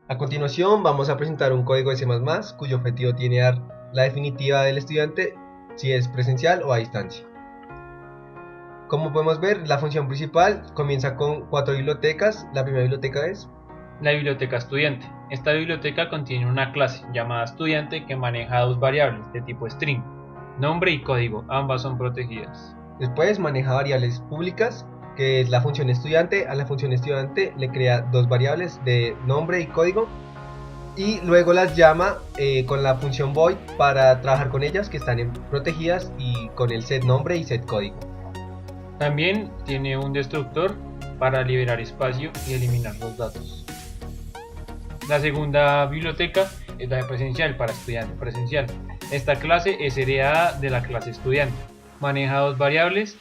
A continuación vamos a presentar un código de C++ cuyo objetivo tiene dar la definitiva del estudiante si es presencial o a distancia. Como podemos ver, la función principal comienza con 4 bibliotecas. La primera biblioteca es la biblioteca estudiante. Esta biblioteca contiene una clase llamada estudiante que maneja dos variables de tipo string, nombre y código, ambas son protegidas. Después maneja variables públicas, que es la función estudiante. A la función estudiante le crea dos variables de nombre y código, y luego las llama con la función void para trabajar con ellas, que están protegidas, y con el set nombre y set código. También tiene un destructor para liberar espacio y eliminar los datos. La segunda biblioteca es la de presencial, para estudiante presencial. Esta clase es heredada de la clase estudiante. Maneja dos variables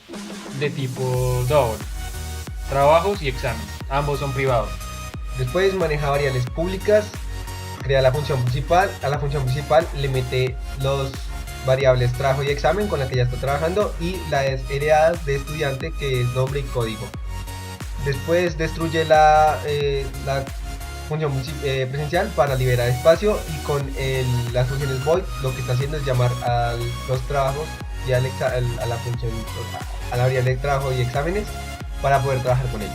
de tipo double, trabajos y examen. Ambos son privados. Después maneja variables públicas, crea la función principal. A la función principal le mete los variables trabajo y examen con la que ya está trabajando, y las heredadas de estudiante, que es nombre y código. Después destruye la función presencial para liberar espacio, y con las funciones void lo que está haciendo es llamar a los trabajos y a la función, a la variable de trabajo y exámenes, para poder trabajar con ellos.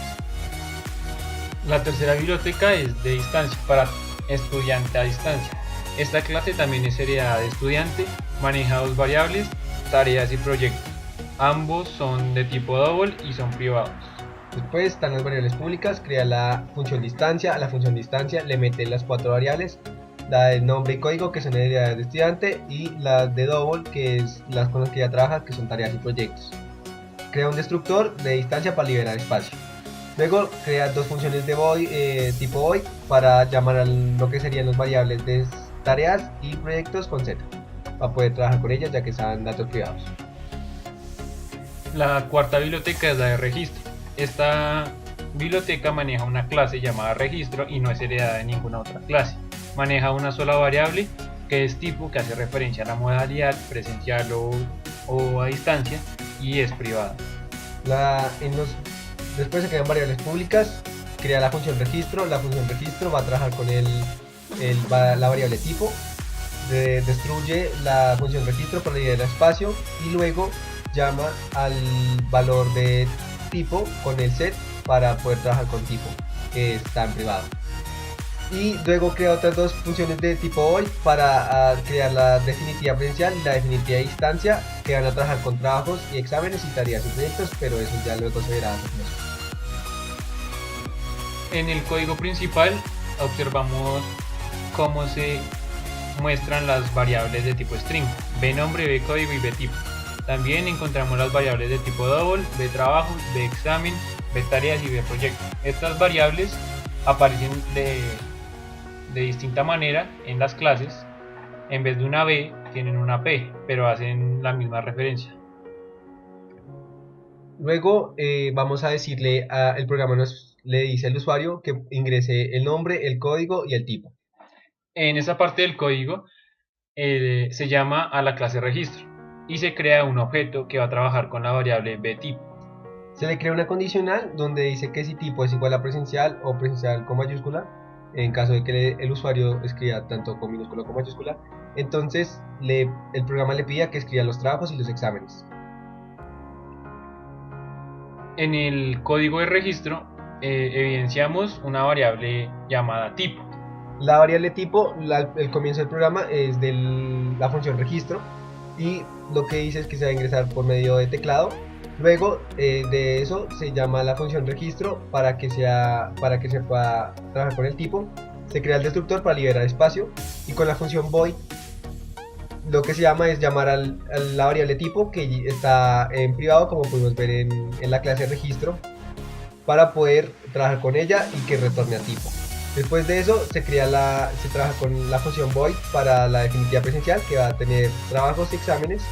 La tercera biblioteca es de distancia, para estudiante a distancia. Esta clase también es heredada de estudiante, maneja dos variables, tareas y proyectos. Ambos son de tipo double y son privados. Después están las variables públicas, crea la función distancia. A la función distancia le mete las 4 variables, la de nombre y código, que son heredadas de estudiante, y las de double, que es las con las que ya trabaja, que son tareas y proyectos. Crea un destructor de distancia para liberar espacio. Luego crea dos funciones de void, tipo void, para llamar a lo que serían las variables de tareas y proyectos con z, para poder trabajar con ellas, ya que son datos privados. La cuarta biblioteca es la de registro. Esta biblioteca maneja una clase llamada registro y no es heredada de ninguna otra clase. Maneja una sola variable, que es tipo, que hace referencia a la modalidad presencial o a distancia, y es privada. Después se crean variables públicas, crea la función registro. La función registro va a trabajar con la variable tipo, destruye la función registro para liberar espacio, y luego llama al valor de tipo con el set para poder trabajar con tipo, que está en privado. Y luego crea otras dos funciones de tipo void para crear la definitiva presencial y la definitiva distancia, que van a trabajar con trabajos y exámenes y tareas y proyectos, pero eso ya luego se verá. En el código principal observamos cómo se muestran las variables de tipo string, b nombre, b código y b tipo. También encontramos las variables de tipo double, b trabajos, b examen, b tareas y b proyectos. Estas variables aparecen de distinta manera en las clases. En vez de una b tienen una p, pero hacen la misma referencia. Luego vamos a decirle, el programa le dice al usuario que ingrese el nombre, el código y el tipo. En esa parte del código se llama a la clase registro y se crea un objeto que va a trabajar con la variable bType. Se le crea una condicional donde dice que si tipo es igual a presencial o presencial con mayúscula, en caso de que el usuario escriba tanto con minúscula como mayúscula, entonces el programa le pida que escriba los trabajos y los exámenes. En el código de registro evidenciamos una variable llamada tipo. La variable tipo, el comienzo del programa es de la función registro, y lo que dice es que se va a ingresar por medio de teclado. Luego de eso se llama la función registro para que se pueda trabajar con el tipo. Se crea el destructor para liberar espacio, y con la función void lo que se llama es llamar a la variable tipo, que está en privado, como pudimos ver en la clase registro, para poder trabajar con ella y que retorne a tipo. Después de eso se trabaja con la función void para la definitiva presencial, que va a tener trabajos y exámenes,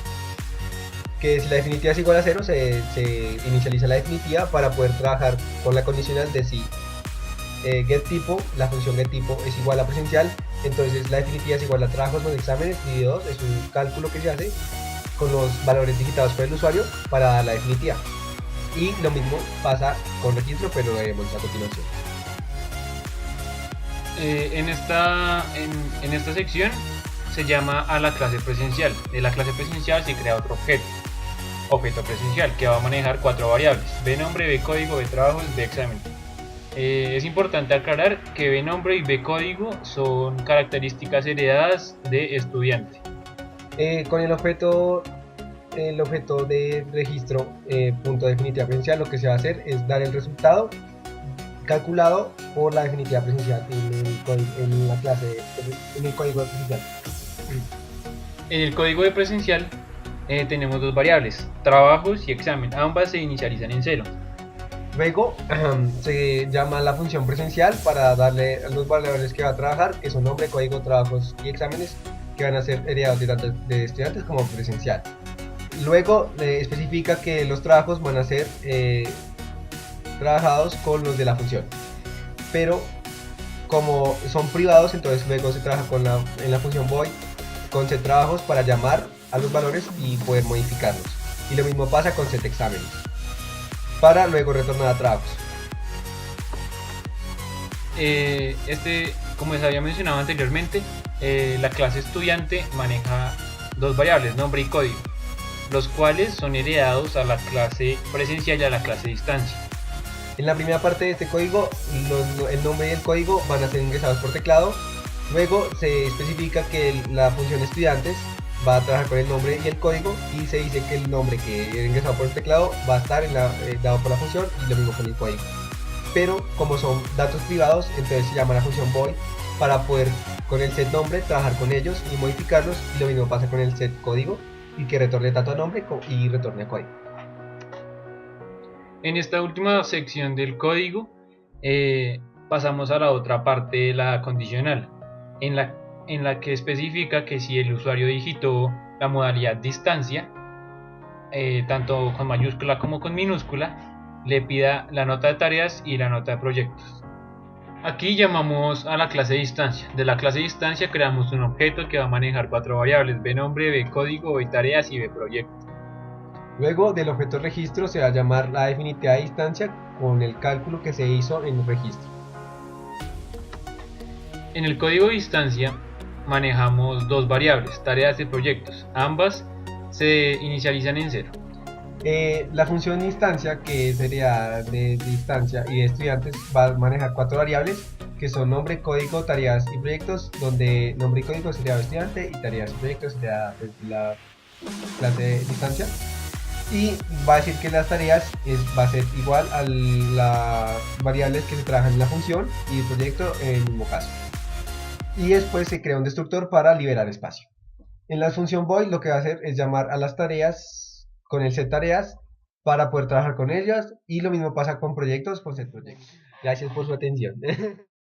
que si la definitiva es igual a 0 se inicializa la definitiva para poder trabajar con la condicional de si getTypo, la función getTypo es igual a presencial, entonces la definitiva es igual a trabajos más exámenes dividido 2, es un cálculo que se hace con los valores digitados por el usuario para dar la definitiva. Y lo mismo pasa con registro, pero lo veremos a continuación. En esta sección se llama a la clase presencial. De la clase presencial se crea otro objeto presencial, que va a manejar 4 variables: b nombre, b código, b trabajos, b examen. Es importante aclarar que b nombre y b código son características heredadas de estudiante. Con el objeto de registro punto definitiva presencial, lo que se va a hacer es dar el resultado calculado por la definitiva presencial en la clase, en el código presencial. En el código de presencial tenemos dos variables: trabajos y examen. Ambas se inicializan en 0. Luego se llama la función presencial para darle los valores que va a trabajar, que son nombre, código, trabajos y exámenes, que van a ser heredados de tanto de estudiantes como presencial. Luego especifica que los trabajos van a ser trabajados con los de la función, pero como son privados, entonces luego se trabaja en la función void con set trabajos para llamar a los valores y poder modificarlos, y lo mismo pasa con set exámenes para luego retornar a trabajos. Como les había mencionado anteriormente, la clase estudiante maneja dos variables, nombre y código, los cuales son heredados a la clase presencial y a la clase distancia. En la primera parte de este código, el nombre y el código van a ser ingresados por teclado. Luego se especifica que la función estudiantes va a trabajar con el nombre y el código, y se dice que el nombre que era ingresado por el teclado va a estar dado por la función, y lo mismo con el código. Pero como son datos privados, entonces se llama la función void para poder con el set nombre trabajar con ellos y modificarlos, y lo mismo pasa con el set código, y que retorne tanto a nombre y retorne a código. En esta última sección del código pasamos a la otra parte, la condicional, en la que especifica que si el usuario digitó la modalidad distancia, tanto con mayúscula como con minúscula, le pida la nota de tareas y la nota de proyectos. Aquí llamamos a la clase distancia. De la clase distancia creamos un objeto que va a manejar 4 variables: b nombre, b código, b tareas y b proyectos. Luego del objeto registro se va a llamar la definitiva de distancia con el cálculo que se hizo en el registro. En el código de distancia manejamos dos variables, tareas y proyectos. Ambas se inicializan en 0. La función instancia, que sería de distancia y de estudiantes, va a manejar 4 variables, que son nombre, código, tareas y proyectos, donde nombre y código sería de estudiante y tareas y proyectos sería la clase de distancia. Y va a decir que las tareas va a ser igual a las variables que se trabajan en la función, y el proyecto en el mismo caso. Y después se crea un destructor para liberar espacio. En la función void lo que va a hacer es llamar a las tareas con el set tareas para poder trabajar con ellas, y lo mismo pasa con proyectos con set proyectos. Gracias por su atención.